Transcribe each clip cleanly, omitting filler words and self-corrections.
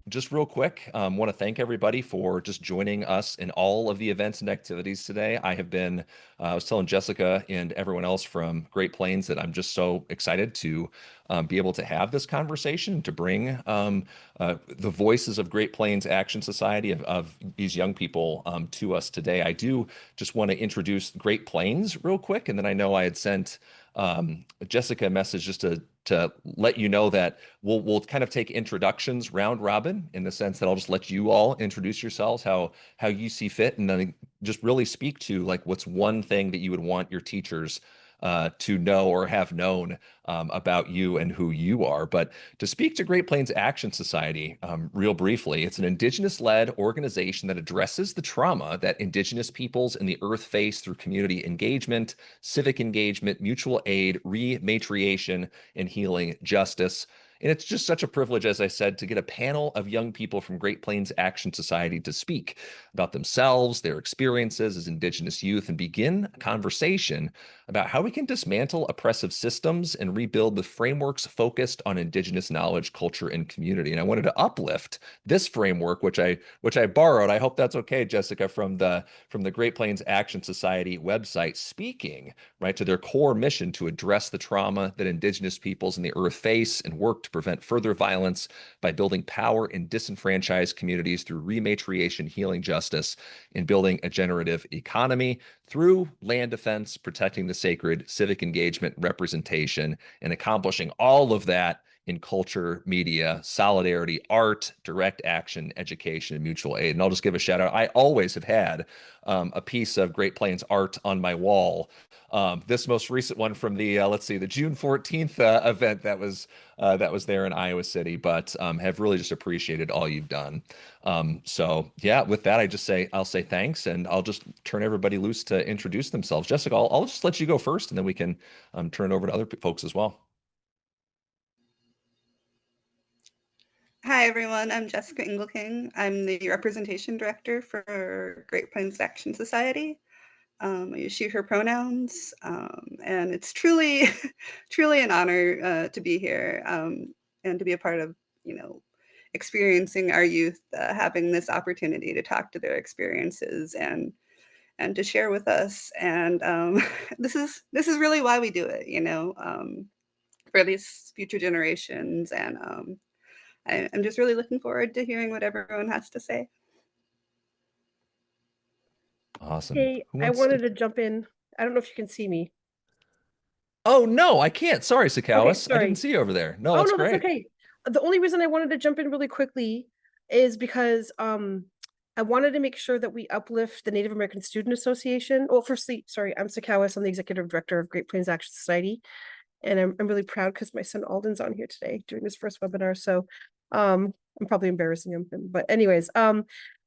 just real quick, want to thank everybody for just joining us in all of the events and activities today. I was telling Jessica and everyone else from Great Plains that I'm just so excited to be able to have this conversation, to bring the voices of Great Plains Action Society, of these young people to us today. I do just want to introduce Great Plains real quick, and then I know I had sent Jessica a message just to let you know that we'll kind of take introductions round robin, in the sense that I'll just let you all introduce yourselves how you see fit, and then just really speak to like what's one thing that you would want your teachers to know or have known about you and who you are. But to speak to Great Plains Action Society, real briefly, it's an Indigenous-led organization that addresses the trauma that Indigenous peoples in the earth face through community engagement, civic engagement, mutual aid, rematriation, and healing justice. And it's just such a privilege, as I said, to get a panel of young people from Great Plains Action Society to speak about themselves, their experiences as Indigenous youth, and begin a conversation about how we can dismantle oppressive systems and rebuild the frameworks focused on Indigenous knowledge, culture, and community. And I wanted to uplift this framework, which I borrowed. I hope that's okay, Jessica, from the Great Plains Action Society website, speaking right to their core mission to address the trauma that Indigenous peoples in the earth face and work to prevent further violence by building power in disenfranchised communities through rematriation, healing justice, and building a generative economy through land defense, protecting the sacred, civic engagement, representation, and accomplishing all of that in culture, media, solidarity, art, direct action, education, and mutual aid. And I'll just give a shout out. I always have had a piece of Great Plains art on my wall. This most recent one from the let's see, the June 14th event that was there in Iowa City, but have really just appreciated all you've done. So yeah, with that, I'll say thanks, and I'll just turn everybody loose to introduce themselves. Jessica, I'll just let you go first, and then we can turn it over to other folks as well. Hi, everyone. I'm Jessica Ingleking. I'm the Representation Director for Great Plains Action Society. I use she, her pronouns, and it's truly, truly an honor to be here and to be a part of, experiencing our youth, having this opportunity to talk to their experiences and to share with us. And this is really why we do it, for these future generations. And I'm just really looking forward to hearing what everyone has to say. Awesome. Hey, I wanted to jump in. I don't know if you can see me. Oh, no, I can't. Sorry, Saulteaux. Okay, sorry. I didn't see you over there. No, oh, that's no, great. That's okay. The only reason I wanted to jump in really quickly is because I wanted to make sure that we uplift the Native American Student Association. Well, firstly, sorry, I'm Saulteaux. I'm the Executive Director of Great Plains Action Society. And I'm really proud because my son Alden's on here today doing his first webinar. So I'm probably embarrassing him. But anyways,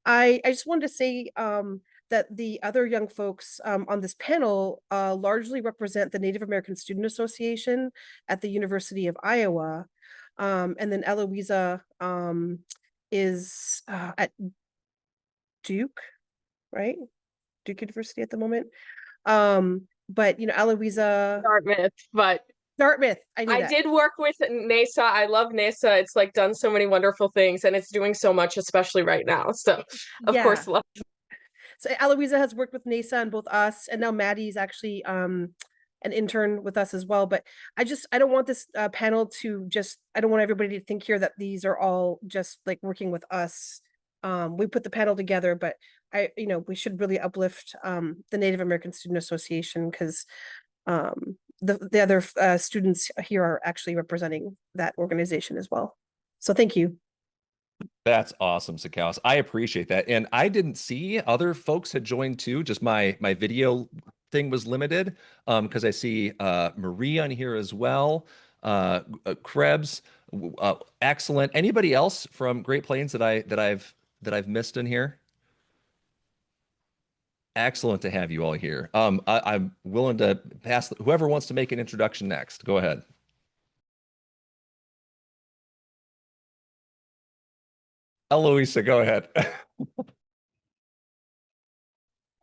I just wanted to say that the other young folks on this panel largely represent the Native American Student Association at the University of Iowa. And then Eloisa is at Duke, right? Duke University at the moment. But Eloisa Dartmouth. I did work with NASA. I love NASA. It's like done so many wonderful things, and it's doing so much, especially right now. So of course, love. So Eloisa has worked with NASA and both us, and now Maddie's actually an intern with us as well. But I don't want this panel to I don't want everybody to think here that these are all just like working with us. We put the panel together, but we should really uplift the Native American Student Association, because the other students here are actually representing that organization as well. So thank you. That's awesome, Saulteaux. I appreciate that. And I didn't see other folks had joined too. Just my video thing was limited because I see Marie on here as well. Krebs, excellent. Anybody else from Great Plains that I've missed in here? Excellent to have you all here. I'm willing to pass whoever wants to make an introduction next. Go ahead. Eloisa, go ahead.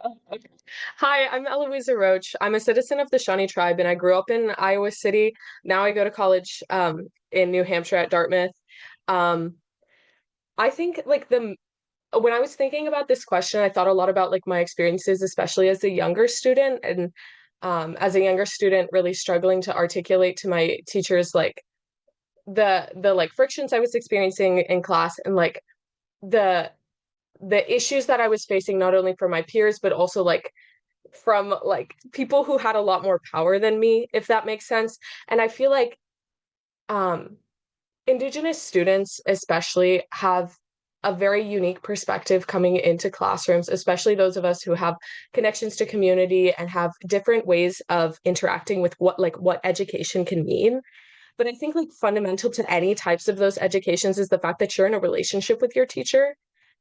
Okay. Hi, I'm Eloisa Roach. I'm a citizen of the Shawnee tribe, and I grew up in Iowa City. Now I go to college in New Hampshire at Dartmouth. I think like when I was thinking about this question, I thought a lot about like my experiences, especially as a younger student, and as a younger student, really struggling to articulate to my teachers like the like frictions I was experiencing in class, and like the the issues that I was facing, not only from my peers, but also like from like people who had a lot more power than me, if that makes sense. And I feel like um Indigenous students especially have a very unique perspective coming into classrooms, especially those of us who have connections to community and have different ways of interacting with what education can mean. But I think like fundamental to any types of those educations is the fact that you're in a relationship with your teacher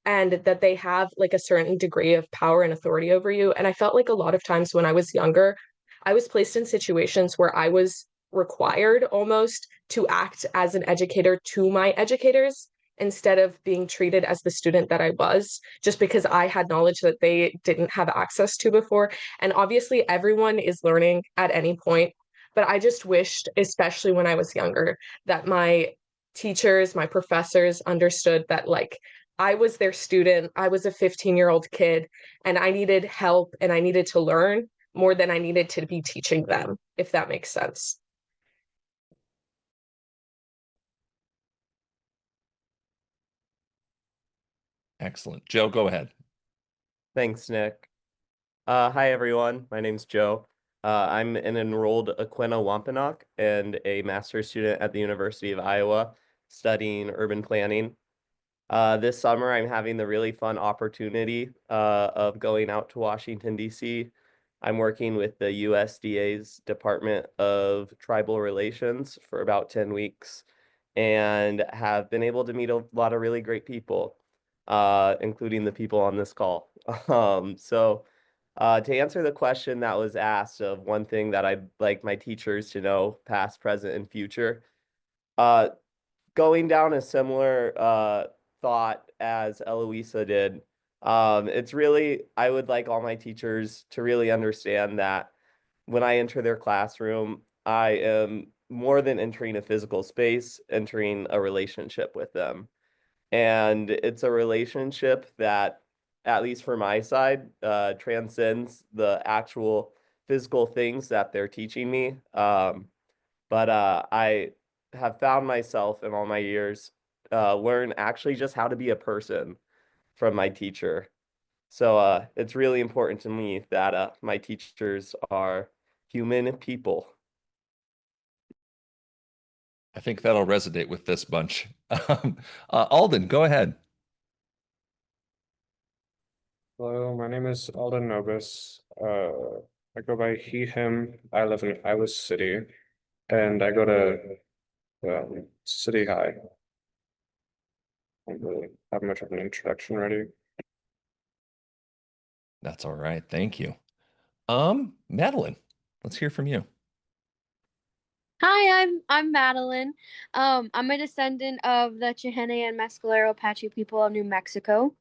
and that they have like a certain degree of power and authority over you. And I felt like a lot of times when I was younger, I was placed in situations where I was required almost to act as an educator to my educators instead of being treated as the student that I was, just because I had knowledge that they didn't have access to before. And obviously, everyone is learning at any point. But I just wished, especially when I was younger, that my teachers, my professors understood that, like, I was their student. I was a 15-year-old kid, and I needed help and I needed to learn more than I needed to be teaching them, if that makes sense. Excellent. Joe, go ahead. Thanks, Nick. Hi, everyone. My name's Joe. I'm an enrolled Aquinnah Wampanoag and a master's student at the University of Iowa studying urban planning. This summer, I'm having the really fun opportunity of going out to Washington, D.C. I'm working with the USDA's Department of Tribal Relations for about 10 weeks and have been able to meet a lot of really great people, including the people on this call. To answer the question that was asked of one thing that I'd like my teachers to know, past, present, and future, going down a similar thought as Eloisa did, it's really, I would like all my teachers to really understand that when I enter their classroom, I am more than entering a physical space, entering a relationship with them. And it's a relationship that, at least for my side, transcends the actual physical things that they're teaching me. I have found myself in all my years learn actually just how to be a person from my teacher. So it's really important to me that my teachers are human people. I think that'll resonate with this bunch. Alden, go ahead. Hello, my name is Alden Nobiss. I go by he, him. I live in Iowa City, and I go to City High. I don't really have much of an introduction ready. That's all right. Thank you. Madeline, let's hear from you. Hi, I'm Madeline. I'm a descendant of the Chihenne and Mescalero Apache people of New Mexico.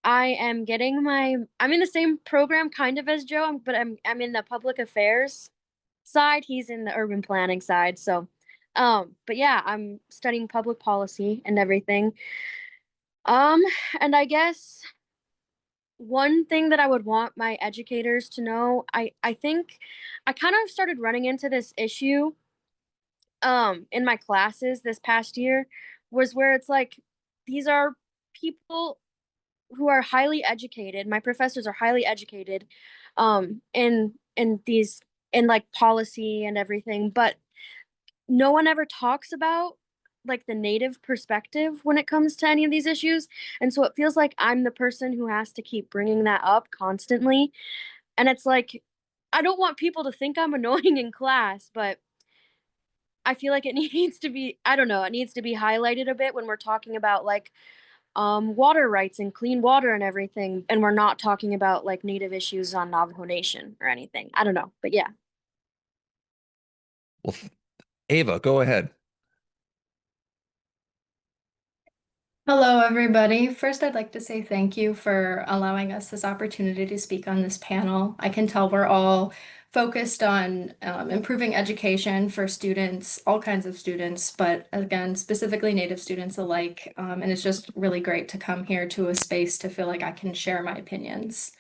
I am getting I'm in the same program kind of as Joe, but I'm in the public affairs side. He's in the urban planning side. So, but yeah, I'm studying public policy and everything. And I guess one thing that I would want my educators to know, I think I kind of started running into this issue in my classes this past year, was where it's like these are people who are highly educated. My professors are highly educated in these in like policy and everything, but no one ever talks about like the native perspective when it comes to any of these issues. And so it feels like I'm the person who has to keep bringing that up constantly. And it's like I don't want people to think I'm annoying in class, but I feel like it needs to be, I don't know, it needs to be highlighted a bit when we're talking about like water rights and clean water and everything, and we're not talking about like native issues on Navajo Nation or anything. I don't know, but yeah. Well, Ava, go ahead. Hello, everybody. First, I'd like to say thank you for allowing us this opportunity to speak on this panel. I can tell we're all focused on improving education for students, all kinds of students, but again, specifically Native students alike. And it's just really great to come here to a space to feel like I can share my opinions.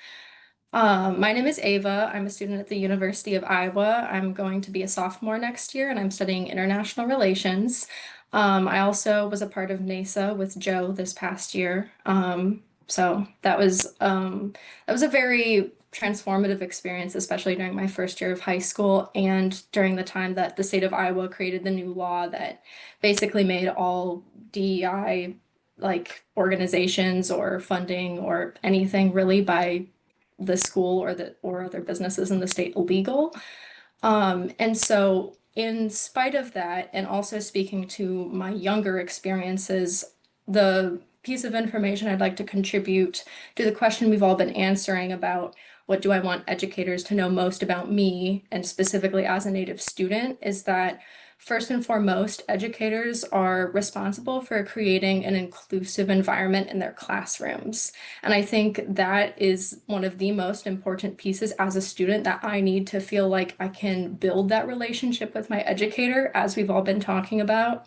My name is Ava. I'm a student at the University of Iowa. I'm going to be a sophomore next year, and I'm studying international relations. I also was a part of NASA with Joe this past year. So that was a very transformative experience, especially during my first year of high school and during the time that the state of Iowa created the new law that basically made all DEI like organizations or funding or anything really by the school or other businesses in the state illegal. And so in spite of that, and also speaking to my younger experiences, the piece of information I'd like to contribute to the question we've all been answering about what do I want educators to know most about me, and specifically as a Native student, is that first and foremost, educators are responsible for creating an inclusive environment in their classrooms. And I think that is one of the most important pieces as a student, that I need to feel like I can build that relationship with my educator, as we've all been talking about.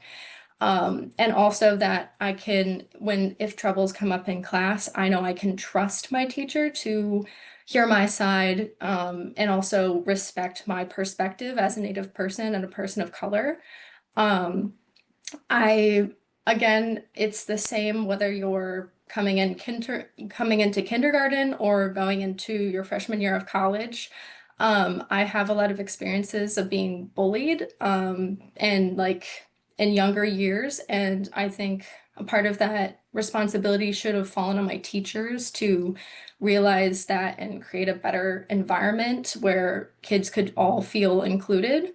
And also that I can, if troubles come up in class, I know I can trust my teacher to hear my side, and also respect my perspective as a Native person and a person of color. Um, again, it's the same whether you're coming into kindergarten or going into your freshman year of college. I have a lot of experiences of being bullied, and like in younger years, and I think a part of that responsibility should have fallen on my teachers to realize that and create a better environment where kids could all feel included.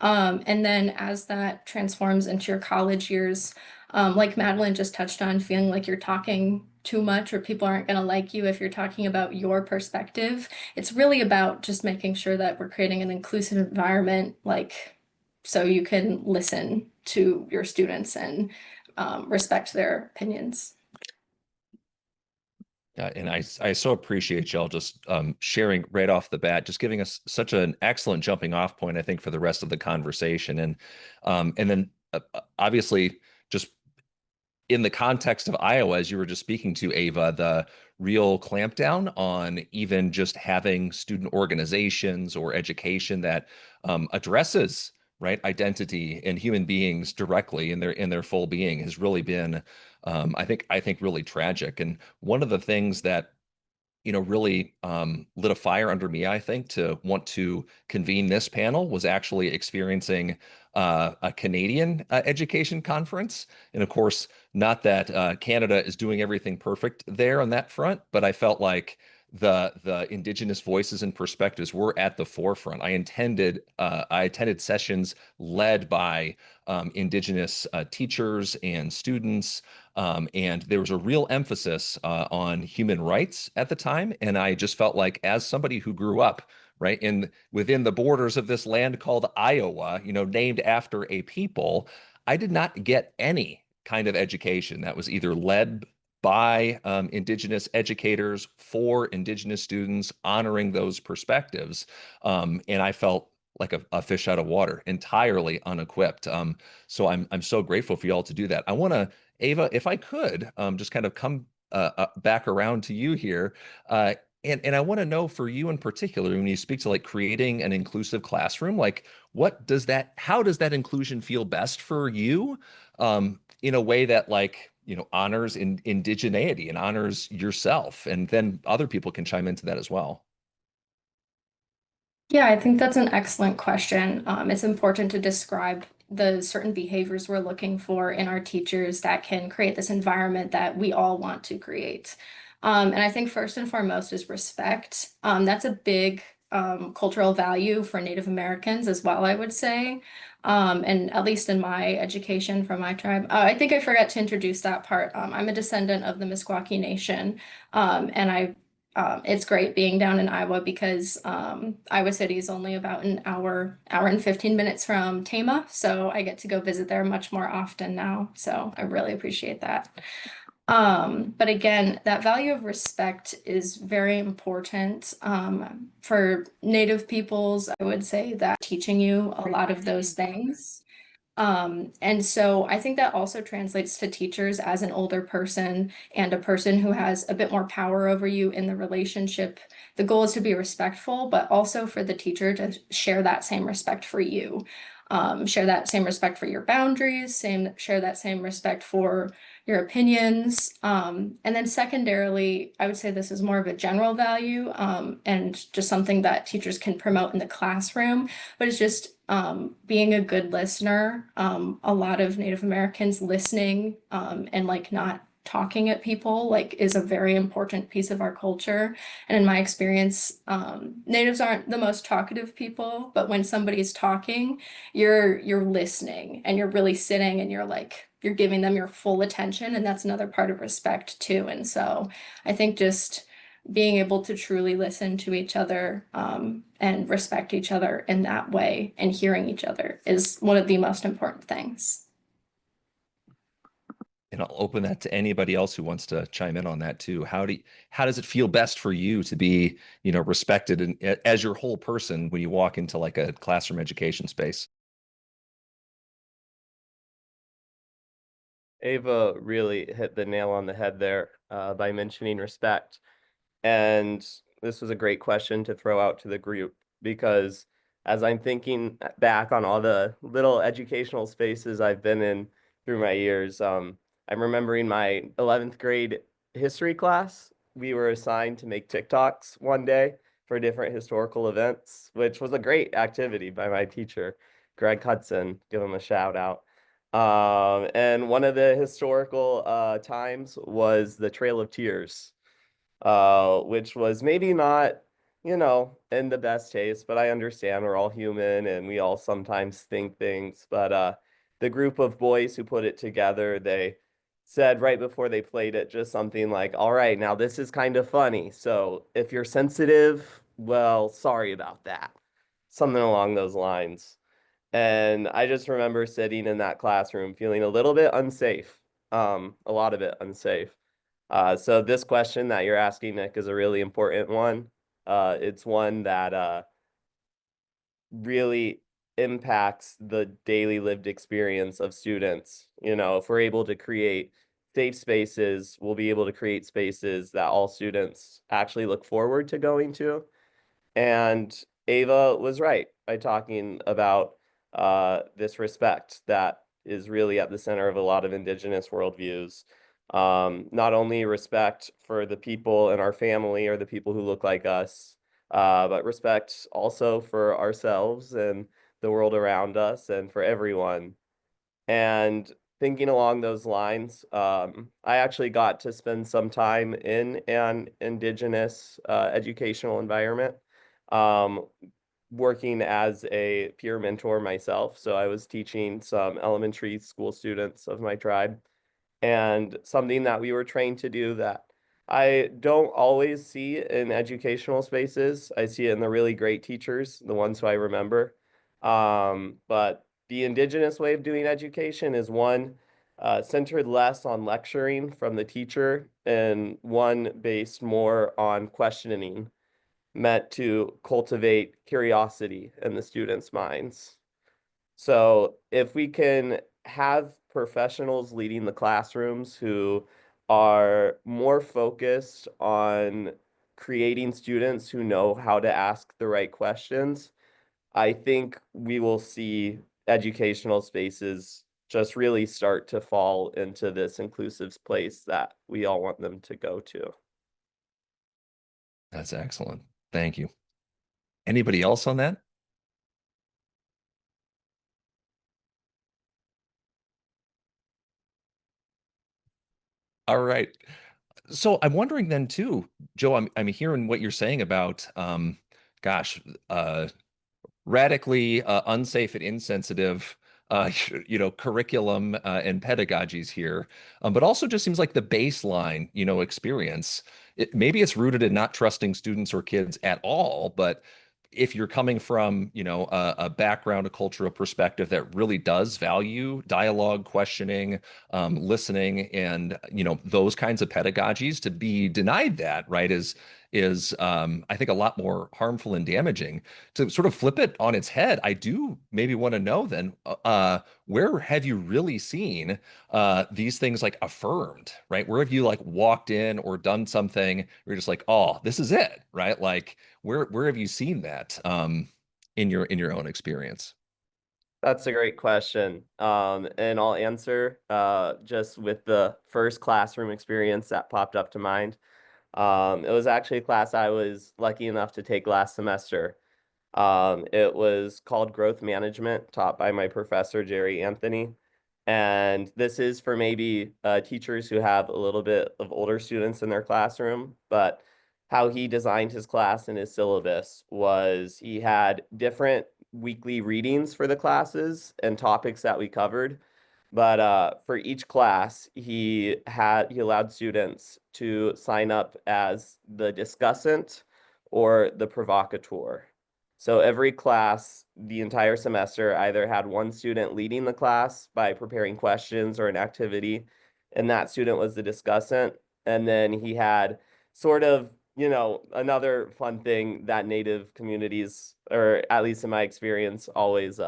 And then as that transforms into your college years, like Madeline just touched on, feeling like you're talking too much or people aren't going to like you if you're talking about your perspective. It's really about just making sure that we're creating an inclusive environment, like so you can listen to your students and respect their opinions. And I so appreciate y'all just sharing right off the bat, just giving us such an excellent jumping off point, I think, for the rest of the conversation. And then obviously, just in the context of Iowa, as you were just speaking to, Ava, the real clampdown on even just having student organizations or education that addresses right identity and human beings directly in their full being has really been, I think really tragic. And one of the things that really lit a fire under me, I think, to want to convene this panel was actually experiencing a Canadian education conference. And of course, not that Canada is doing everything perfect there on that front, but I felt like the Indigenous voices and perspectives were at the forefront. I attended sessions led by Indigenous teachers and students, and there was a real emphasis on human rights at the time. And I just felt like, as somebody who grew up right within the borders of this land called Iowa, named after a people, I did not get any kind of education that was either led by Indigenous educators for Indigenous students, honoring those perspectives. And I felt like a fish out of water, entirely unequipped. So I'm so grateful for y'all to do that. I want to, Ava, if I could, just kind of come back around to you here. And I want to know, for you in particular, when you speak to like creating an inclusive classroom, like how does that inclusion feel best for you, in a way that like, honors indigeneity and honors yourself, and then other people can chime into that as well. Yeah, I think that's an excellent question. It's important to describe the certain behaviors we're looking for in our teachers that can create this environment that we all want to create. And I think first and foremost is respect. That's a big cultural value for Native Americans as well, I would say. And at least in my education from my tribe, I think I forgot to introduce that part. I'm a descendant of the Meskwaki Nation, and it's great being down in Iowa because Iowa City is only about an hour and 15 minutes from Tama. So I get to go visit there much more often now. So I really appreciate that. But again, that value of respect is very important. For Native peoples, I would say that teaching you a lot of those things. And so I think that also translates to teachers as an older person and a person who has a bit more power over you in the relationship. The goal is to be respectful, but also for the teacher to share that same respect for you. Share that same respect for your boundaries, share that same respect for your opinions. And then secondarily, I would say this is more of a general value, and just something that teachers can promote in the classroom, but it's just being a good listener. A lot of Native Americans listening and like not talking at people like is a very important piece of our culture. And in my experience, Natives aren't the most talkative people, but when somebody's talking, you're listening and you're really sitting and you're giving them your full attention, and that's another part of respect too. And so I think just being able to truly listen to each other and respect each other in that way and hearing each other is one of the most important things. And I'll open that to anybody else who wants to chime in on that too. How does it feel best for you to be, respected and as your whole person when you walk into like a classroom education space? Ava really hit the nail on the head there by mentioning respect. And this was a great question to throw out to the group, because as I'm thinking back on all the little educational spaces I've been in through my years, I'm remembering my 11th grade history class. We were assigned to make TikToks one day for different historical events, which was a great activity by my teacher, Greg Hudson. Give him a shout out. And one of the historical times was the Trail of Tears, which was maybe not, in the best taste, but I understand we're all human and we all sometimes think things. But the group of boys who put it together, they said right before they played it just something like, all right, now this is kind of funny. So if you're sensitive, well, sorry about that. Something along those lines. And I just remember sitting in that classroom feeling a little bit unsafe, a lot of it unsafe. So this question that you're asking, Nick, is a really important one. It's one that really impacts the daily lived experience of students. If we're able to create safe spaces, we'll be able to create spaces that all students actually look forward to going to. And Ava was right by talking about this respect that is really at the center of a lot of Indigenous worldviews. Not only respect for the people in our family or the people who look like us, but respect also for ourselves and the world around us and for everyone. And thinking along those lines, I actually got to spend some time in an Indigenous educational environment, um, working as a peer mentor myself. So I was teaching some elementary school students of my tribe, and something that we were trained to do that I don't always see in educational spaces. I see it in the really great teachers, the ones who I remember. But the Indigenous way of doing education is one centered less on lecturing from the teacher and one based more on questioning, meant to cultivate curiosity in the students' minds. So if we can have professionals leading the classrooms who are more focused on creating students who know how to ask the right questions, I think we will see educational spaces just really start to fall into this inclusive place that we all want them to go to. That's excellent. Thank you. Anybody else on that? All right. So I'm wondering then too, Joe, I'm hearing what you're saying about, gosh, radically unsafe and insensitive, curriculum and pedagogies here, but also just seems like the baseline, experience. Maybe it's rooted in not trusting students or kids at all, but if you're coming from, a background, a cultural perspective that really does value dialogue, questioning, listening, and, those kinds of pedagogies, to be denied that, right, is I think a lot more harmful and damaging. To sort of flip it on its head, I do maybe want to know then, where have you really seen these things like affirmed, right? Where have you like walked in or done something where you're just like, oh, this is it, right? Like where have you seen that in your own experience? That's a great question. And I'll answer just with the first classroom experience that popped up to mind. It was actually a class I was lucky enough to take last semester. It was called Growth Management, taught by my professor, Jerry Anthony. And this is for maybe teachers who have a little bit of older students in their classroom. But how he designed his class and his syllabus was he had different weekly readings for the classes and topics that we covered. But for each class, he allowed students to sign up as the discussant or the provocateur. So every class, the entire semester, either had one student leading the class by preparing questions or an activity, and that student was the discussant. And then he had sort of, another fun thing that Native communities, or at least in my experience, always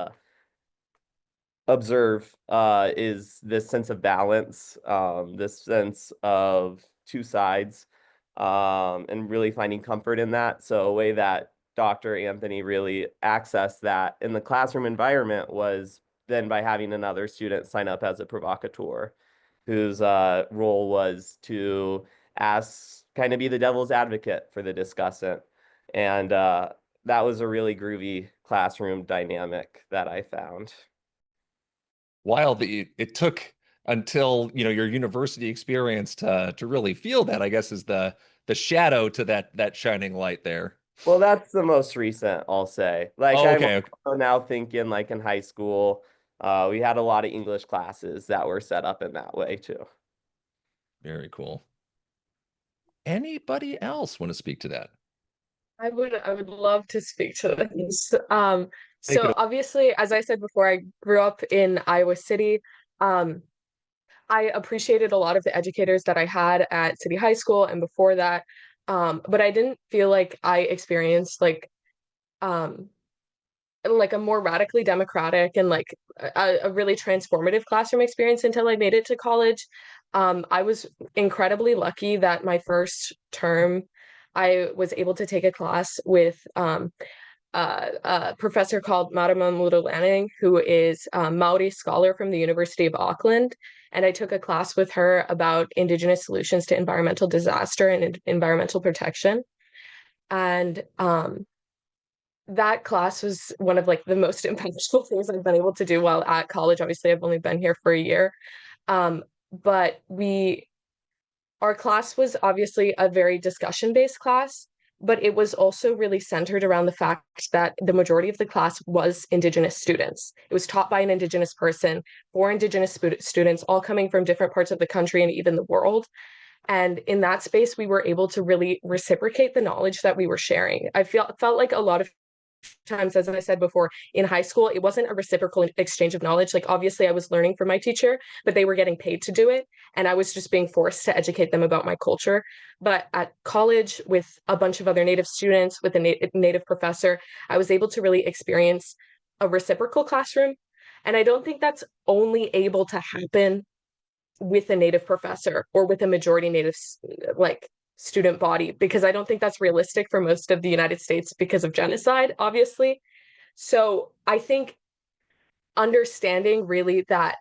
observe is this sense of balance, this sense of two sides, and really finding comfort in that. So a way that Dr. Anthony really accessed that in the classroom environment was then by having another student sign up as a provocateur, whose role was to kind of be the devil's advocate for the discussant. And that was a really groovy classroom dynamic that I found. While it took until your university experience to really feel that, I guess, is the shadow to that shining light there. Well, that's the most recent, I'll say. Like, Oh, I'm okay. also now thinking, like, in high school, we had a lot of English classes that were set up in that way too. Very cool. Anybody else want to speak to that? I would love to speak to this. Take So it. obviously, as I said before, I grew up in Iowa City. I appreciated a lot of the educators that I had at City High School and before that. But I didn't feel like I experienced um like a more radically democratic and like a really transformative classroom experience until I made it to college. I was incredibly lucky that my first term I was able to take a class with a professor called Marama Murulaning, who is a Maori scholar from the University of Auckland. And I took a class with her about Indigenous solutions to environmental disaster and environmental protection. And that class was one of like the most impactful things I've been able to do while at college. Obviously, I've only been here for a year. But our class was obviously a very discussion-based class, but it was also really centered around the fact that the majority of the class was Indigenous students. It was taught by an Indigenous person for Indigenous students, all coming from different parts of the country and even the world. And in that space, we were able to really reciprocate the knowledge that we were sharing. I felt like a lot of times, as I said before, in high school, it wasn't a reciprocal exchange of knowledge. Like, obviously, I was learning from my teacher, but they were getting paid to do it. And I was just being forced to educate them about my culture. But at college, with a bunch of other Native students, with a Native professor, I was able to really experience a reciprocal classroom. And I don't think that's only able to happen with a Native professor or with a majority Native like student body, because I don't think that's realistic for most of the United States because of genocide, obviously. So I think understanding really that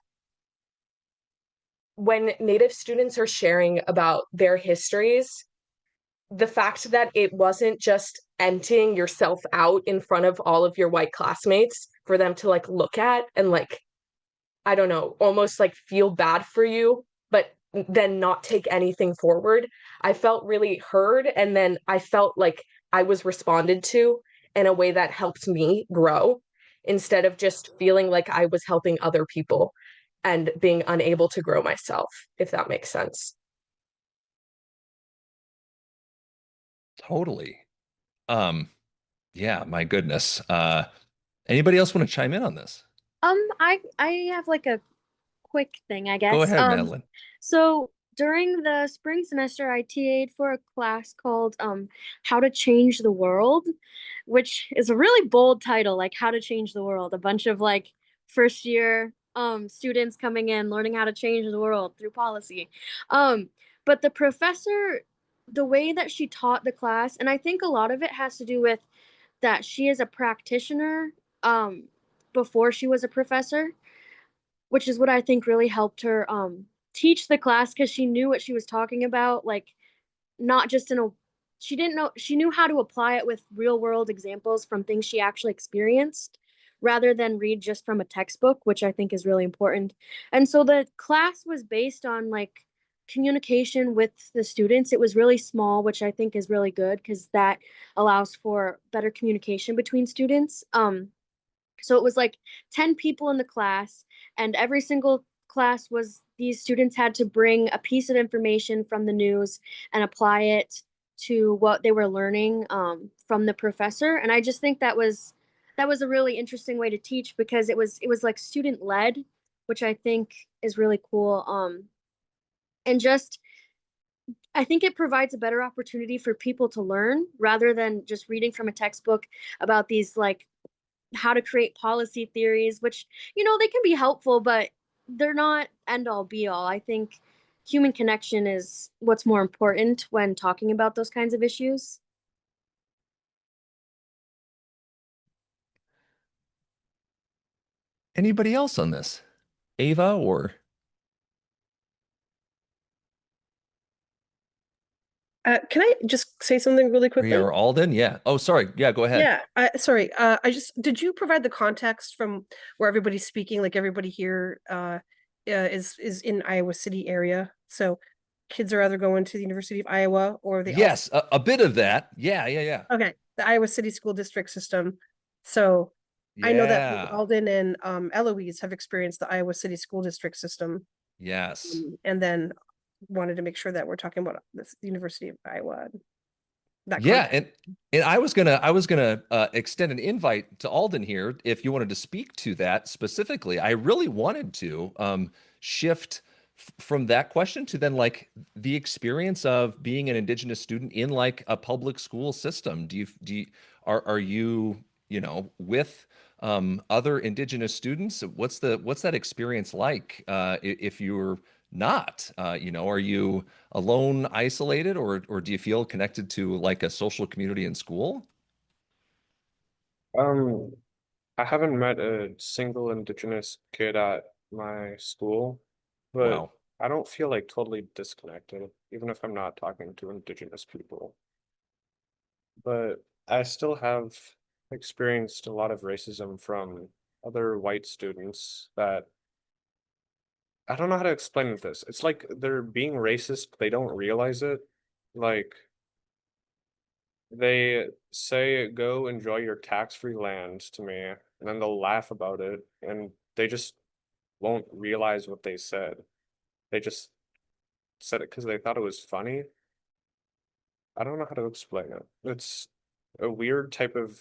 when Native students are sharing about their histories, the fact that it wasn't just emptying yourself out in front of all of your white classmates for them to like look at and like, I don't know, almost like feel bad for you, but then not take anything forward. I felt really heard. And then I felt like I was responded to in a way that helped me grow instead of just feeling like I was helping other people and being unable to grow myself, if that makes sense. Totally. Um, Yeah, my goodness. Anybody else want to chime in on this? I have like a quick thing, I Go guess. ahead, Madeline. So during the spring semester, I TA'd for a class called How to Change the World, which is a really bold title, like How to Change the World. A bunch of like first year students coming in, learning how to change the world through policy. Um, but the professor, the way that she taught the class, and I think a lot of it has to do with that she is a practitioner um before she was a professor, which is what I think really helped her teach the class because she knew what she was talking about, like not just in a she didn't know she knew how to apply it with real world examples from things she actually experienced rather than read just from a textbook, which I think is really important. And so the class was based on like communication with the students. It was really small, which I think is really good because that allows for better communication between students. So it was like 10 people in the class, and every single class was these students had to bring a piece of information from the news and apply it to what they were learning from the professor. And I just think that was a really interesting way to teach because it was like student led, which I think is really cool. And just I think it provides a better opportunity for people to learn rather than just reading from a textbook about these like how to create policy theories, which, they can be helpful, but they're not end all be all. I think human connection is what's more important when talking about those kinds of issues. Anybody else on this? Ava or Can I just say something really quickly? or Alden? Yeah. Oh, sorry. Yeah, go ahead. Yeah, sorry. Did you provide the context from where everybody's speaking? Like everybody here is in Iowa City area. So kids are either going to the University of Iowa or the Yes, a bit of that. Yeah, yeah, yeah. okay, the Iowa City School District system. So I know that both Yeah. Alden and Eloise have experienced the Iowa City School District system, Yes. and then wanted to make sure that we're talking about the University of Iowa. That Yeah, context. and I was gonna extend an invite to Alden here if you wanted to speak to that specifically. I really wanted to shift from that question to then like the experience of being an Indigenous student in like a public school system. Do you are you with other Indigenous students? What's that experience like if you're not? Are you alone, isolated, or do you feel connected to like a social community in school? Um, I haven't met a single Indigenous kid at my school, but Wow. I don't feel like totally disconnected, even if I'm not talking to Indigenous people. But I still have experienced a lot of racism from other white students that I don't know how to explain this. It's like they're being racist, but they don't realize it. Like they say, go enjoy your tax-free land to me, and then they'll laugh about it, and they just won't realize what they said. They just said it because they thought it was funny. I don't know how to explain it. It's a weird type of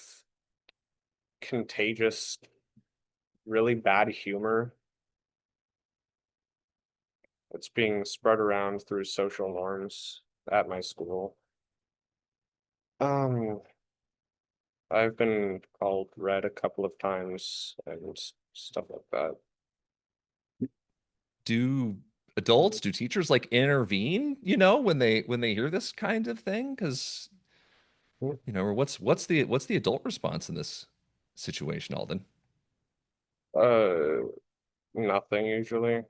contagious, really bad humor that's being spread around through social norms at my school. Um, I've been called red a couple of times and stuff like that. Do adults, do teachers like intervene, when they hear this kind of thing? Because, Hmm. or what's the adult response in this situation, Alden? Uh, Nothing usually.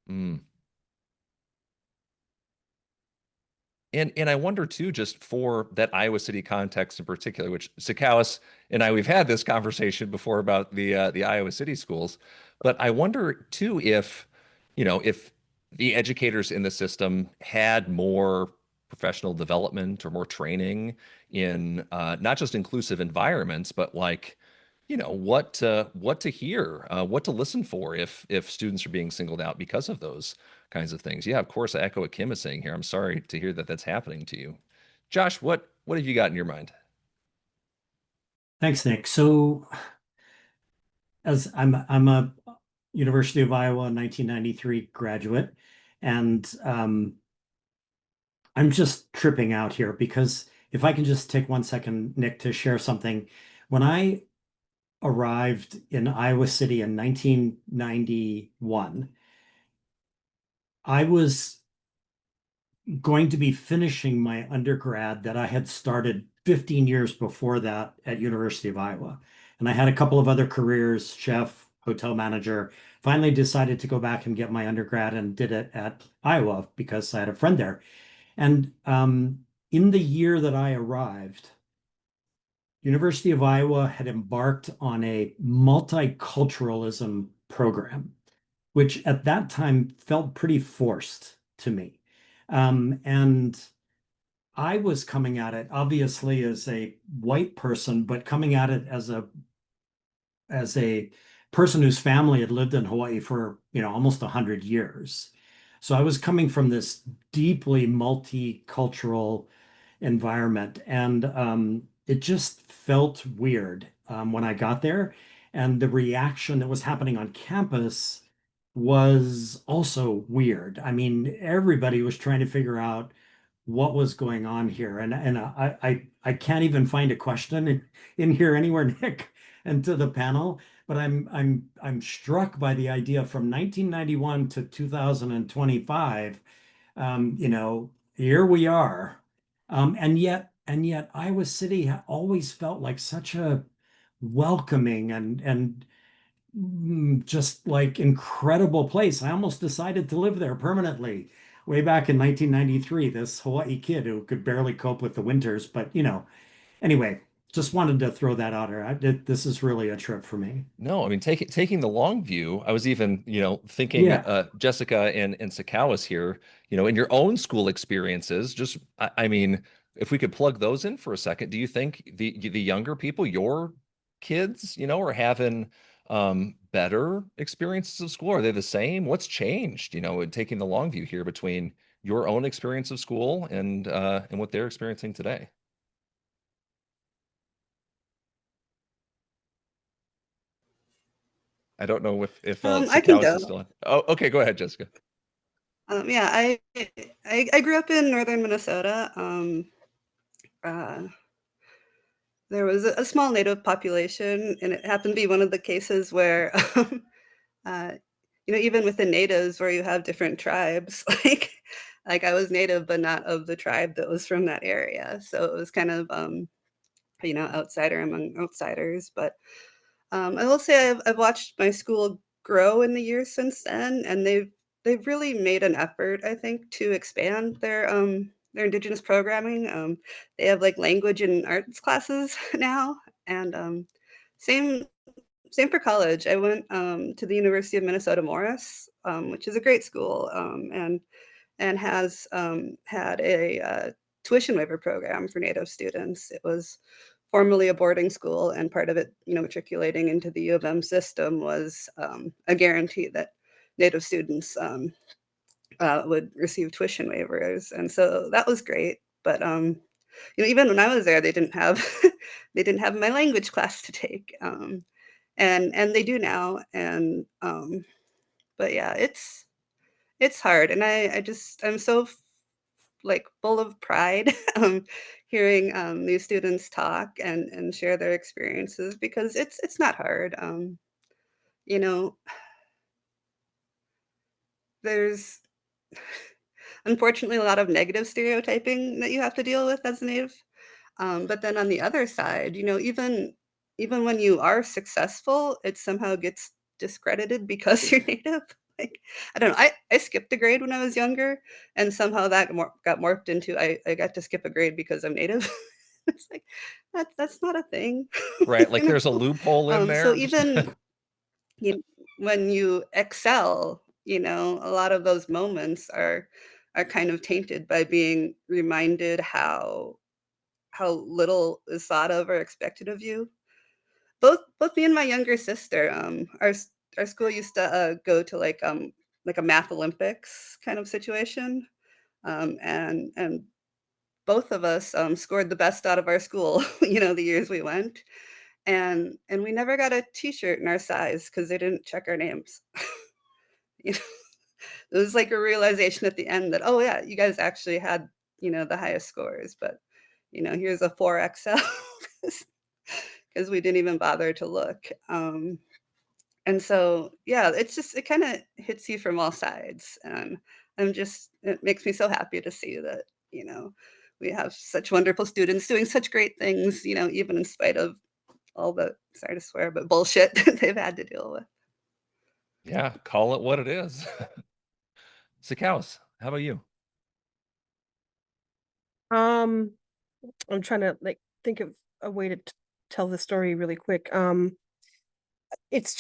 Mm. And I wonder too, just for that Iowa City context in particular, which Sakalis and I we've had this conversation before about the Iowa City schools, but I wonder too if the educators in the system had more professional development or more training in not just inclusive environments, but like what to hear, what to listen for if students are being singled out because of those kinds of things. Yeah, of course, I echo what Kim is saying here. I'm sorry to hear that that's happening to you. Josh, what have you got in your mind? Thanks, Nick. So as I'm a University of Iowa 1993 graduate, and I'm just tripping out here because if I can just take 1 second, Nick, to share something. When I arrived in Iowa City in 1991, I was going to be finishing my undergrad that I had started 15 years before that at University of Iowa. And I had a couple of other careers, chef, hotel manager. Finally decided to go back and get my undergrad and did it at Iowa because I had a friend there. And in the year that I arrived, University of Iowa had embarked on a multiculturalism program, which at that time felt pretty forced to me. And I was coming at it obviously as a white person, but coming at it as a person whose family had lived in Hawaii for, almost 100 years. So I was coming from this deeply multicultural environment, and it just felt weird when I got there. And the reaction that was happening on campus was also weird. I mean, everybody was trying to figure out what was going on here, and I can't even find a question in here anywhere, Nick, and to the panel. But I'm struck by the idea from 1991 to 2025. Here we are, and yet Iowa City always felt like such a welcoming and just like incredible place. I almost decided to live there permanently way back in 1993. This Hawaii kid who could barely cope with the winters, but anyway, just wanted to throw that out there. This is really a trip for me. No, I mean, taking the long view, I was even, thinking Yeah. Jessica and Sakawas here, in your own school experiences, just I mean, if we could plug those in for a second, do you think the younger people, your kids, are having better experiences of school? Are they the same? What's changed, in taking the long view here between your own experience of school and what they're experiencing today? I don't know if I can Sakawas go. is still on. Oh, okay, go ahead, Jessica. Yeah, I grew up in northern Minnesota. Uh, there was a small Native population, and it happened to be one of the cases where, uh, even within natives, where you have different tribes, like I was Native, but not of the tribe that was from that area. So it was kind of, outsider among outsiders. But I will say I've watched my school grow in the years since then, and they've really made an effort, I think, to expand their Indigenous programming. They have like language and arts classes now, and same same for college. I went to the University of Minnesota Morris, which is a great school, and has had a tuition waiver program for Native students. It was formerly a boarding school, and part of it, matriculating into the U of M system was a guarantee that Native students would receive tuition waivers, and so that was great. But even when I was there, they didn't have they didn't have my language class to take, and they do now. And but yeah, it's hard, and I'm so like full of pride hearing these students talk and share their experiences, because it's not hard. You know, there's unfortunately a lot of negative stereotyping that you have to deal with as a Native. But then on the other side, even when you are successful, it somehow gets discredited because you're Native. Like, I don't know. I skipped a grade when I was younger, and somehow that got morphed into I got to skip a grade because I'm Native. It's like that's not a thing, Right, like you there's a know. loophole in So there. Just even when you excel, a lot of those moments are kind of tainted by being reminded how little is thought of or expected of you. Both me and my younger sister, our school used to go to like a math Olympics kind of situation, and both of us scored the best out of our school, the years we went, And we never got a t-shirt in our size because they didn't check our names. You know, it was like a realization at the end that, oh yeah, you guys actually had, you know, the highest scores, but you know, here's a 4XL because we didn't even bother to look. And so, yeah, it's just, it kind of hits you from all sides. And it makes me so happy to see that, you know, we have such wonderful students doing such great things, you know, even in spite of all the, sorry to swear, but bullshit that they've had to deal with. Yeah, call it what it is. Saulteaux, how about you? I'm trying to like think of a way to tell the story really quick. It's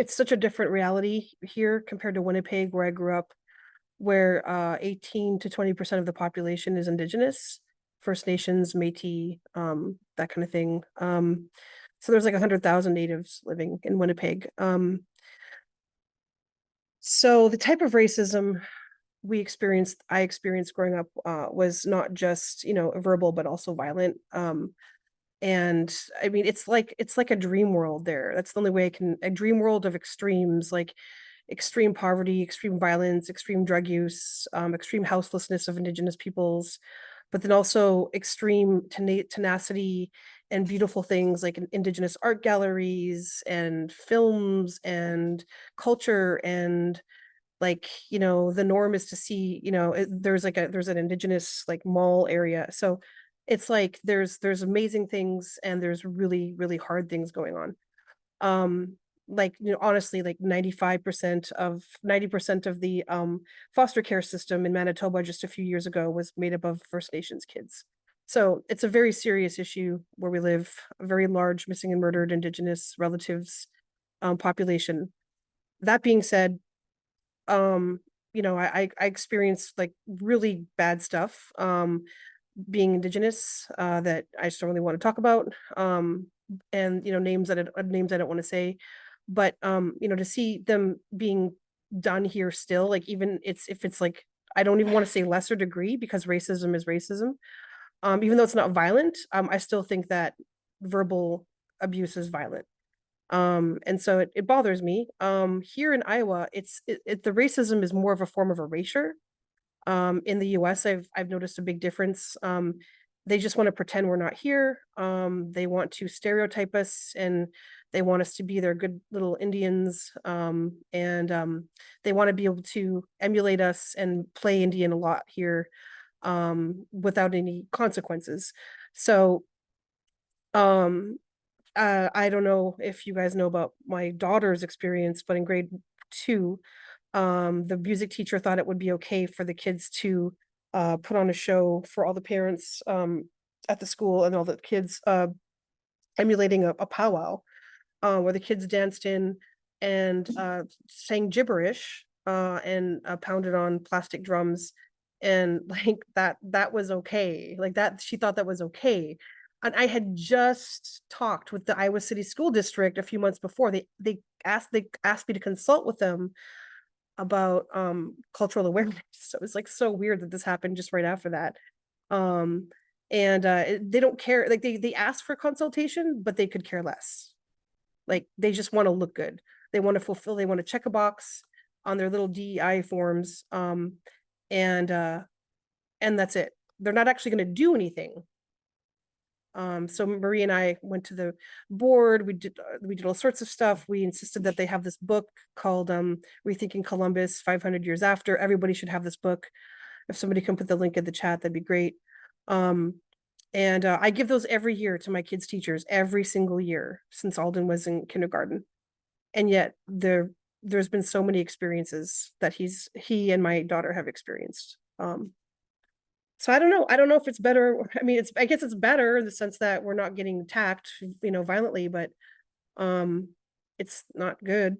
such a different reality here compared to Winnipeg, where I grew up, where 18 to 20% of the population is Indigenous, First Nations, Métis, that kind of thing. So there's like 100,000 natives living in Winnipeg. So the type of racism I experienced growing up was not just, you know, verbal, but also violent. And I mean, it's like a dream world there. That's the only way a dream world of extremes, like extreme poverty, extreme violence, extreme drug use, extreme houselessness of Indigenous peoples, but then also extreme tenacity and beautiful things like Indigenous art galleries and films and culture. And like, you know, the norm is to see, you know, there's an Indigenous like mall area. So it's like there's amazing things and there's really, really hard things going on. Like, you know, honestly, like 90% of the foster care system in Manitoba just a few years ago was made up of First Nations kids. So it's a very serious issue where we live, a very large missing and murdered Indigenous relatives population. That being said, you know, I experienced like really bad stuff being Indigenous that I just don't really want to talk about. And you know, names I don't want to say, but you know, to see them being done here still, like even if it's like, I don't even want to say lesser degree, because racism is racism. Even though it's not violent, I still think that verbal abuse is violent. And so it bothers me. Here in Iowa, the racism is more of a form of erasure. In the US, I've noticed a big difference. They just want to pretend we're not here. They want to stereotype us, and they want us to be their good little Indians. And they want to be able to emulate us and play Indian a lot here, without any consequences. So I don't know if you guys know about my daughter's experience, but in grade 2, the music teacher thought it would be okay for the kids to put on a show for all the parents at the school, and all the kids emulating a powwow where the kids danced in and sang gibberish and pounded on plastic drums, and like that was okay. Like that, she thought that was okay. And I had just talked with the Iowa City School District a few months before. They asked me to consult with them about cultural awareness. So it was like so weird that this happened just right after that. And they don't care, like they asked for consultation, but they could care less. Like they just want to look good. They want to check a box on their little DEI forms. And that's it. They're not actually going to do anything. So Marie and I went to the board. We did all sorts of stuff. We insisted that they have this book called Rethinking Columbus 500 Years After. Everybody should have this book. If somebody can put the link in the chat, that'd be great. And I give those every year to my kids' teachers, every single year since Alden was in kindergarten. And yet there's been so many experiences that he and my daughter have experienced. So I don't know if it's better. I mean, I guess it's better in the sense that we're not getting attacked, you know, violently, but it's not good.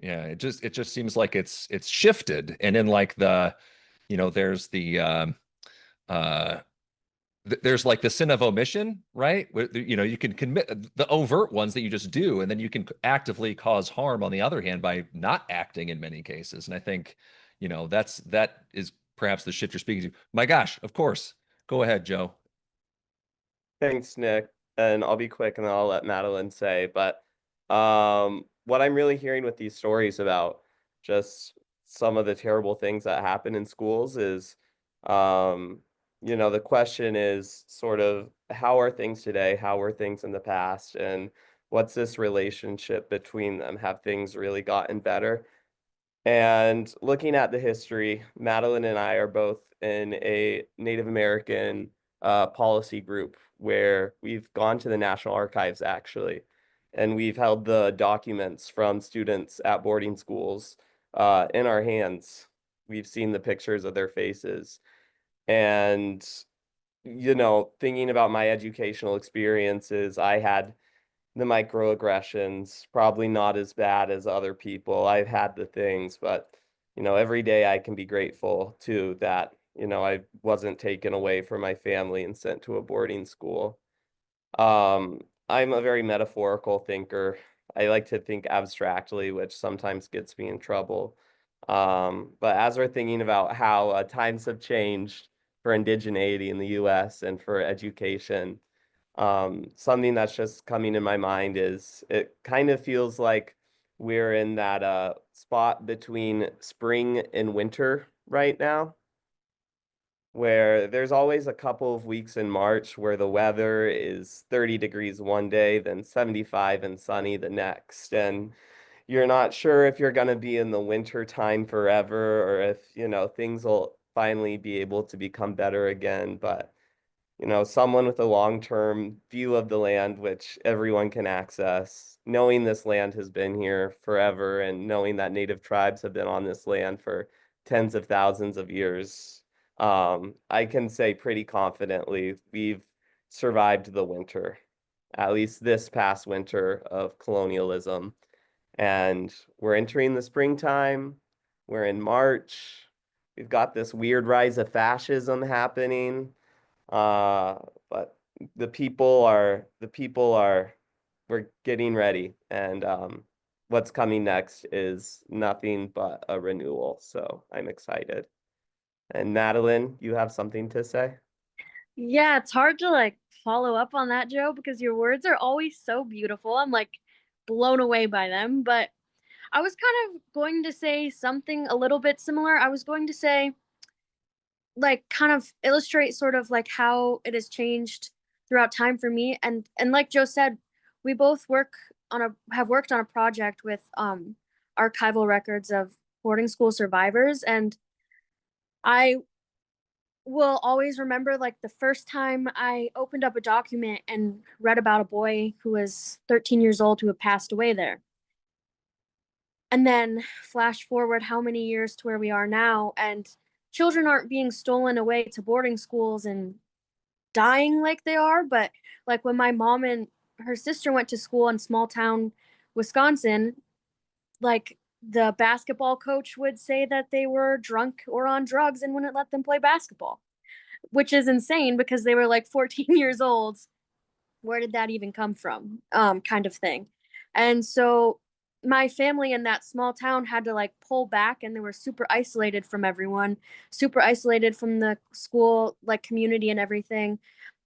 Yeah, it just seems like it's shifted, and in like the, you know, there's the there's like the sin of omission, right? You know, you can commit the overt ones that you just do, and then you can actively cause harm on the other hand by not acting in many cases. And I think, you know, that is perhaps the shift you're speaking to. My gosh, of course. Go ahead, Joe. Thanks, Nick. and I'll be quick and then I'll let Madeline say, but what I'm really hearing with these stories about just some of the terrible things that happen in schools is, the question is sort of how are things today? How were things in the past? And what's this relationship between them? Have things really gotten better? And looking at the history, Madeline and I are both in a Native American policy group where we've gone to the National Archives actually, and we've held the documents from students at boarding schools in our hands. We've seen the pictures of their faces. And, thinking about my educational experiences, I had the microaggressions, probably not as bad as other people. I've had the things, but every day I can be grateful to that, I wasn't taken away from my family and sent to a boarding school. I'm a very metaphorical thinker. I like to think abstractly, which sometimes gets me in trouble. But as we're thinking about how times have changed for indigeneity in the US and for education, something that's just coming in my mind is it kind of feels like we're in that spot between spring and winter right now, where there's always a couple of weeks in March where the weather is 30 degrees one day, then 75 and sunny the next. And you're not sure if you're going to be in the winter time forever or if, things will finally be able to become better again. But someone with a long-term view of the land, which everyone can access, knowing this land has been here forever and knowing that native tribes have been on this land for tens of thousands of years, I can say pretty confidently we've survived the winter, at least this past winter of colonialism. And we're entering the springtime. We're in March. We've got this weird rise of fascism happening. But we're getting ready, and what's coming next is nothing but a renewal. So I'm excited. And Madeline, you have something to say? Yeah, it's hard to like follow up on that, Joe, because your words are always so beautiful. I'm like blown away by them. But I was kind of going to say something a little bit similar. I was going to say, like, kind of illustrate sort of like how it has changed throughout time for me. And like Joe said, we both have worked on a project with archival records of boarding school survivors. And I will always remember like the first time I opened up a document and read about a boy who was 13 years old who had passed away there. And then flash forward how many years to where we are now, and children aren't being stolen away to boarding schools and dying like they are. But like when my mom and her sister went to school in small town Wisconsin, like the basketball coach would say that they were drunk or on drugs and wouldn't let them play basketball, which is insane because they were like 14 years old. Where did that even come from? Kind of thing. And so my family in that small town had to like pull back, and they were super isolated from everyone, super isolated from the school like community and everything.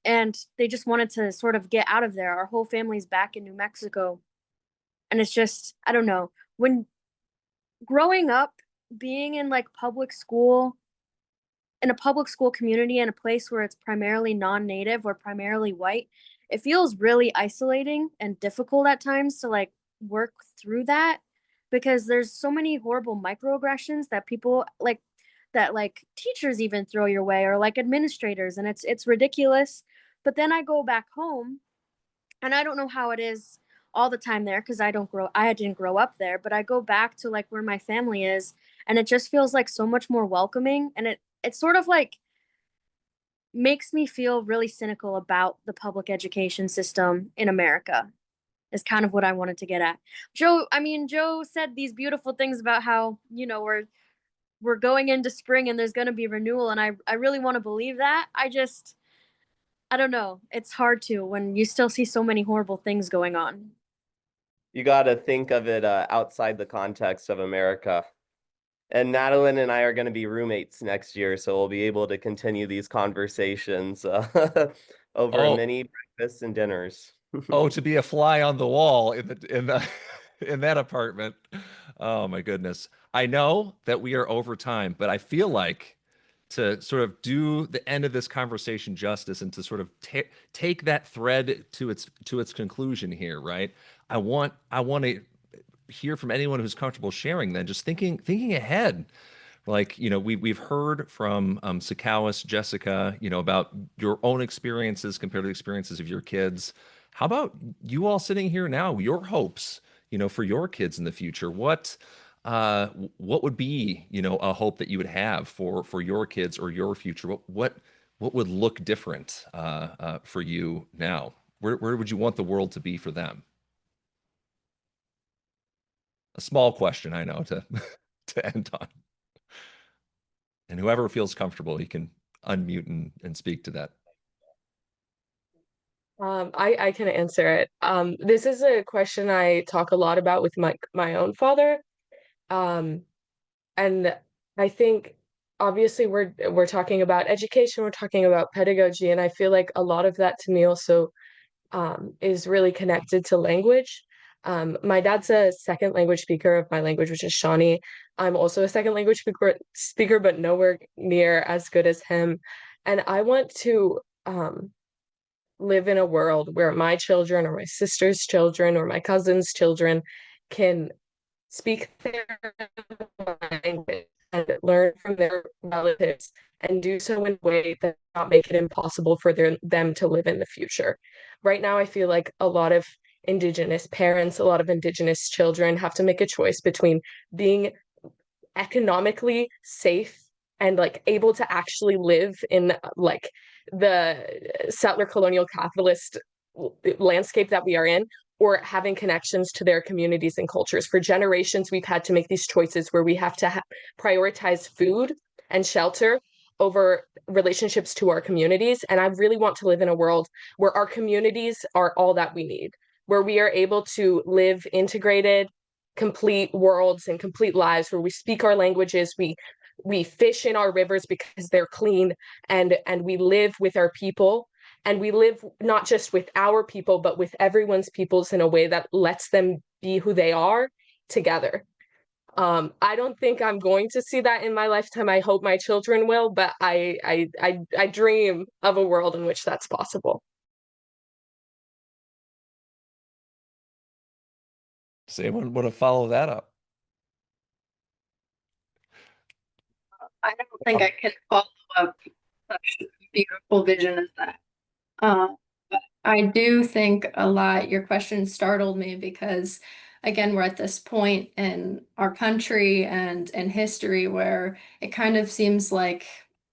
And they just wanted to sort of get out of there. Our whole family's back in New Mexico. And it's just, I don't know, when growing up, being in like public school, in a public school community in a place where it's primarily non-native or primarily white, it feels really isolating and difficult at times to like work through that, because there's so many horrible microaggressions that people like, that like teachers even throw your way, or like administrators, and it's ridiculous. But then I go back home, and I don't know how it is all the time there because I didn't grow up there, but I go back to like where my family is, and it just feels like so much more welcoming. And it's sort of like makes me feel really cynical about the public education system in America, is kind of what I wanted to get at. Joe said these beautiful things about how, we're going into spring and there's going to be renewal, and I really want to believe that. I don't know. It's hard to when you still see so many horrible things going on. You got to think of it outside the context of America. And Madeline and I are going to be roommates next year, so we'll be able to continue these conversations over Oh, many breakfasts and dinners. oh, to be a fly on the wall in the in that apartment. Oh my goodness. I know that we are over time, but I feel like to sort of do the end of this conversation justice and to sort of take that thread to its conclusion here, right? I want to hear from anyone who's comfortable sharing then, just thinking ahead. Like, we've heard from Sakowis, Jessica, about your own experiences compared to the experiences of your kids. How about you all sitting here now, your hopes, for your kids in the future? What would be, a hope that you would have for your kids or your future? What would look different for you now? Where would you want the world to be for them? A small question, I know, to to end on. And whoever feels comfortable, you can unmute and speak to that. I can answer it. This is a question I talk a lot about with my own father. Um, and I think obviously we're talking about education, we're talking about pedagogy, and I feel like a lot of that to me also is really connected to language. My dad's a second language speaker of my language, which is Shawnee. I'm also a second language speaker, but nowhere near as good as him. And I want to live in a world where my children or my sister's children or my cousin's children can speak their language and learn from their relatives and do so in a way that not make it impossible for them to live in the future. Right now, I feel like a lot of Indigenous parents, a lot of Indigenous children have to make a choice between being economically safe and like able to actually live in like the settler colonial capitalist landscape that we are in, or having connections to their communities and cultures. For generations, we've had to make these choices where we have to prioritize food and shelter over relationships to our communities. And I really want to live in a world where our communities are all that we need, where we are able to live integrated, complete worlds and complete lives, where we speak our languages, we fish in our rivers because they're clean, and we live with our people, and we live not just with our people but with everyone's peoples in a way that lets them be who they are together. I don't think I'm going to see that in my lifetime. I hope my children will, but I dream of a world in which that's possible. Does anyone want to follow that up? I don't think I can follow up such a beautiful vision as that. But I do think a lot, your question startled me because, again, we're at this point in our country and in history where it kind of seems like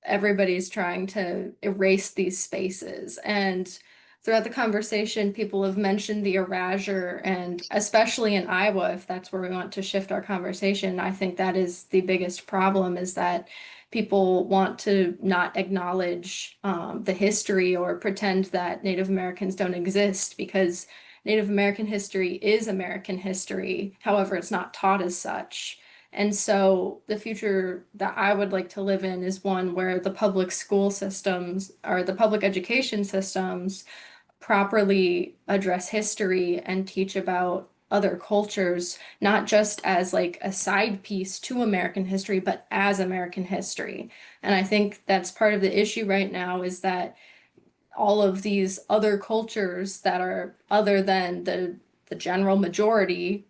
everybody's trying to erase these spaces. And throughout the conversation, people have mentioned the erasure, and especially in Iowa, if that's where we want to shift our conversation, I think that is the biggest problem, is that people want to not acknowledge the history or pretend that Native Americans don't exist, because Native American history is American history. However, it's not taught as such. And so the future that I would like to live in is one where the public school systems or the public education systems properly address history and teach about other cultures, not just as like a side piece to American history, but as American history. And I think that's part of the issue right now, is that all of these other cultures that are other than the general majority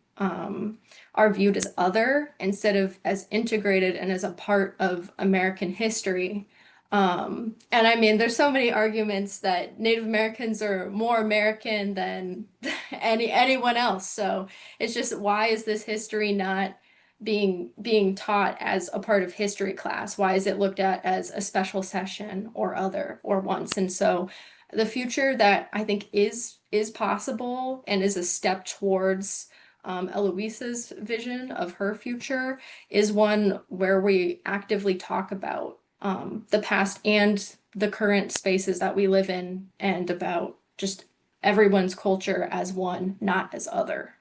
are viewed as other instead of as integrated and as a part of American history. And I mean, there's so many arguments that Native Americans are more American than anyone else. So it's just, why is this history not being taught as a part of history class? Why is it looked at as a special session or other or once? And so the future that I think is possible and is a step towards Eloise's vision of her future is one where we actively talk about the past and the current spaces that we live in, and about just everyone's culture as one, not as other.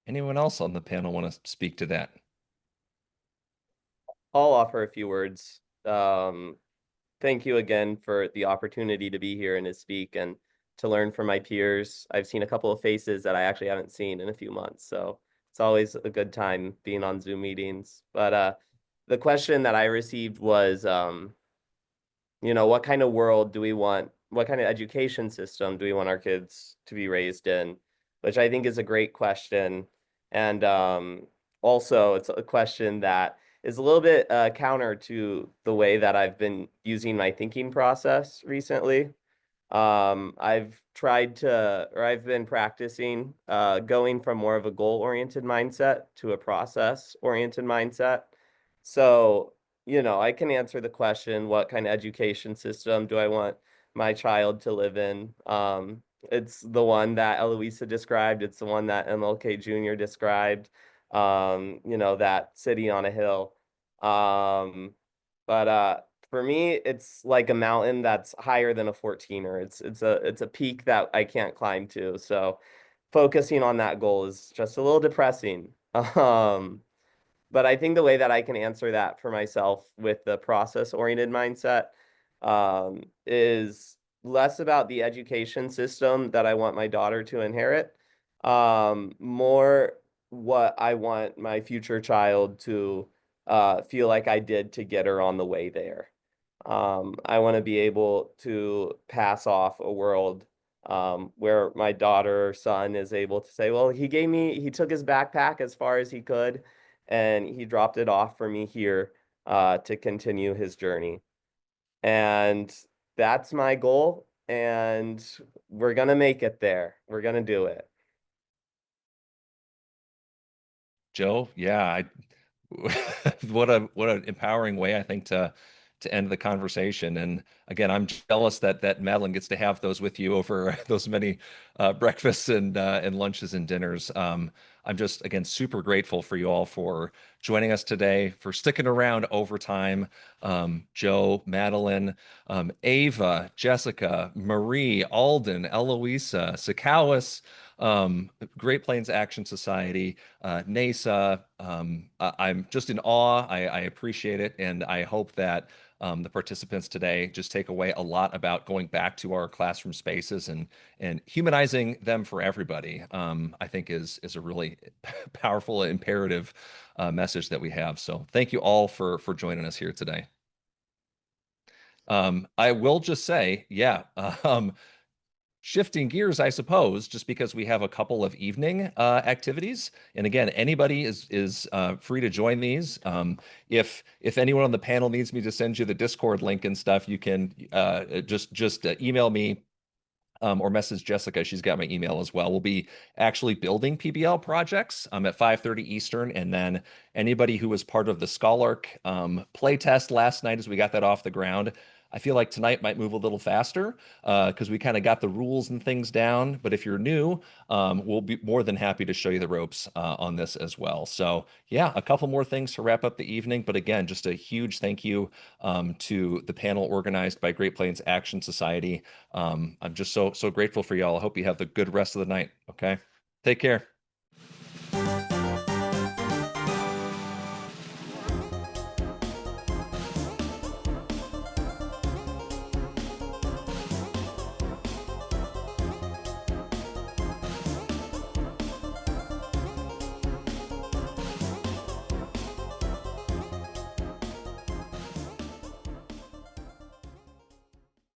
Anyone else on the panel want to speak to that? I'll offer a few words. Thank you again for the opportunity to be here and to speak and to learn from my peers. I've seen a couple of faces that I actually haven't seen in a few months, so it's always a good time being on Zoom meetings. But the question that I received was, what kind of world do we want? What kind of education system do we want our kids to be raised in? Which I think is a great question. And also, it's a question that is a little bit counter to the way that I've been using my thinking process recently. I've been practicing going from more of a goal-oriented mindset to a process-oriented mindset. So, I can answer the question, what kind of education system do I want my child to live in? It's the one that Eloisa described. It's the one that MLK Jr. described, that city on a hill. But for me, it's like a mountain that's higher than a 14er. It's a peak that I can't climb to. So focusing on that goal is just a little depressing. But I think the way that I can answer that for myself with the process-oriented mindset is less about the education system that I want my daughter to inherit, more what I want my future child to feel like I did to get her on the way there. I want to be able to pass off a world where my daughter or son is able to say, well, he took his backpack as far as he could, and he dropped it off for me here to continue his journey. And that's my goal, and we're going to make it there. We're going to do it. Joe, yeah, what an empowering way, I think, to end the conversation. And again, I'm jealous that Madeline gets to have those with you over those many breakfasts and lunches and dinners. I'm just, again, super grateful for you all for joining us today, for sticking around overtime. Joe, Madeline, Ava, Jessica, Marie, Alden, Eloisa, Sakowis, Great Plains Action Society, NASA. I'm just in awe. I appreciate it. And I hope that the participants today just take away a lot about going back to our classroom spaces and humanizing them for everybody. I think is a really powerful, imperative message that we have. So thank you all for joining us here today. I will just say, yeah, shifting gears, I suppose, just because we have a couple of evening activities. And again, anybody is free to join these. If anyone on the panel needs me to send you the Discord link and stuff, you can just email me or message Jessica. She's got my email as well. We'll be actually building PBL projects at 5:30 Eastern. And then anybody who was part of the Scholark play test last night as we got that off the ground, I feel like tonight might move a little faster because we kind of got the rules and things down. But if you're new, we'll be more than happy to show you the ropes on this as well. So yeah, a couple more things to wrap up the evening. But again, just a huge thank you to the panel organized by Great Plains Action Society. I'm just so grateful for y'all. I hope you have the good rest of the night. Okay. Take care.